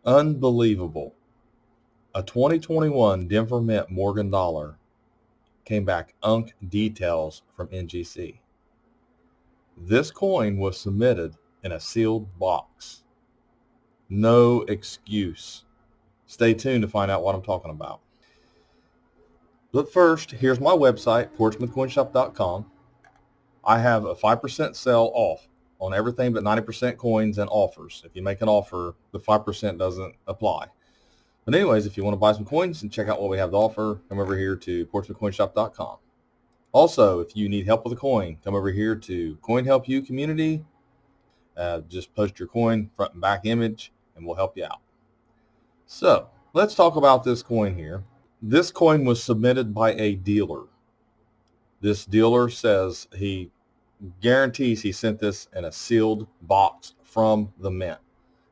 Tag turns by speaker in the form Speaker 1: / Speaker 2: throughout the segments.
Speaker 1: Unbelievable. A 2021 Denver Mint Morgan dollar came back UNC details from NGC. This coin was submitted in a sealed box. No excuse. Stay tuned to find out what I'm talking about. But first, here's my website, portsmouthcoinshop.com. I have a 5% sale off on everything but 90% coins and offers. If you make an offer, the 5% doesn't apply. But anyways, if you want to buy some coins and check out what we have to offer, come over here to portsmouthcoinshop.com. Also, if you need help with a coin, come over here to Coin Help You Community. Just post your coin front and back image and we'll help you out. So let's talk about this coin here. This coin was submitted by a dealer. This dealer says he guarantees he sent this in a sealed box from the mint.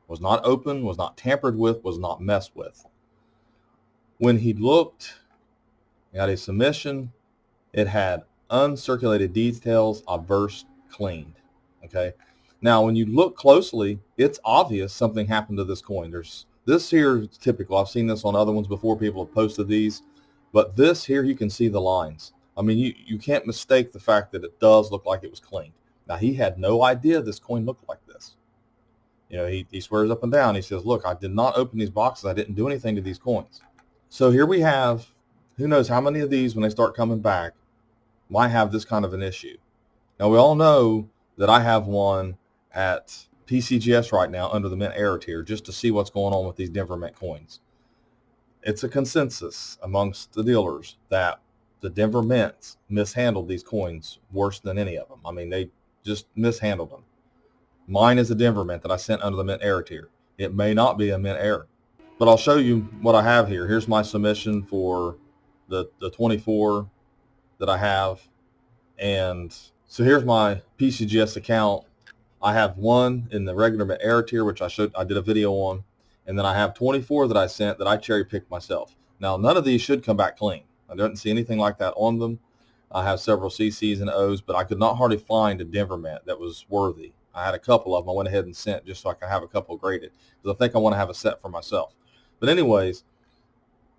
Speaker 1: Was not opened, was not tampered with, was not messed with. When he looked at a submission, it had uncirculated details, averse cleaned. Okay. Now, when you look closely, it's obvious something happened to this coin. This here is typical. I've seen this on other ones before. People have posted these. But this here, you can see the lines. I mean, you can't mistake the fact that it does look like it was cleaned. Now, he had no idea this coin looked like this. You know, he swears up and down. He says, look, I did not open these boxes. I didn't do anything to these coins. So here we have, who knows how many of these, when they start coming back, might have this kind of an issue. Now, we all know that I have one at PCGS right now under the Mint error tier just to see what's going on with these Denver Mint coins. It's a consensus amongst the dealers that the Denver Mints mishandled these coins worse than any of them. I mean, they just mishandled them. Mine is a Denver Mint that I sent under the Mint error tier. It may not be a Mint error, but I'll show you what I have here. Here's my submission for the 24 that I have. And so here's my PCGS account. I have one in the regular Mint error tier, which I did a video on. And then I have 24 that I sent that I cherry picked myself. Now, none of these should come back clean. I don't see anything like that on them. I have several CCs and O's, but I could not hardly find a Denver Mint that was worthy. I had a couple of them I went ahead and sent just so I could have a couple graded because I think I want to have a set for myself. But anyways,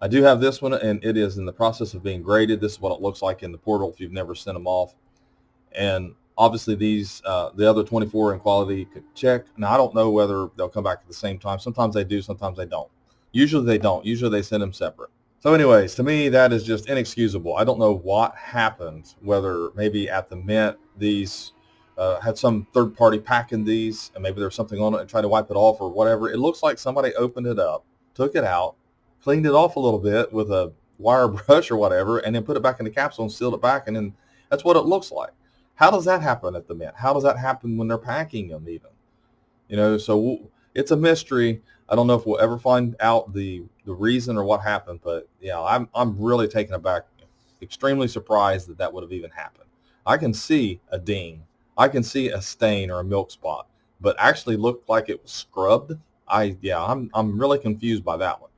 Speaker 1: I do have this one, and it is in the process of being graded. This is what it looks like in the portal if you've never sent them off. And obviously these, the other 24 in quality, you could check. Now, I don't know whether they'll come back at the same time. Sometimes they do, sometimes they don't. Usually they don't. Usually they send them separate. So anyways, to me, that is just inexcusable. I don't know what happened, whether maybe at the Mint these had some third party packing these and maybe there's something on it and tried to wipe it off or whatever. It looks like somebody opened it up, took it out, cleaned it off a little bit with a wire brush or whatever, and then put it back in the capsule and sealed it back. And then that's what it looks like. How does that happen at the Mint? How does that happen when they're packing them even? You know, so it's a mystery. I don't know if we'll ever find out the reason or what happened, but yeah, I'm really taken aback, extremely surprised that would have even happened. I can see a ding. I can see a stain or a milk spot, but actually looked like it was scrubbed. I'm really confused by that one.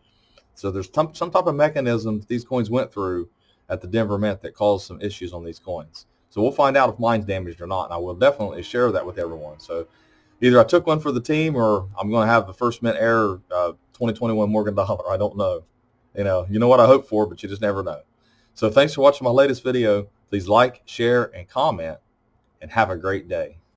Speaker 1: So there's some type of mechanism these coins went through at the Denver Mint that caused some issues on these coins. So we'll find out if mine's damaged or not, and I will definitely share that with everyone. So either I took one for the team or I'm going to have the first Mint error 2021 Morgan dollar. I don't know. You know what I hope for, but you just never know. So thanks for watching my latest video. Please like, share, and comment, and have a great day.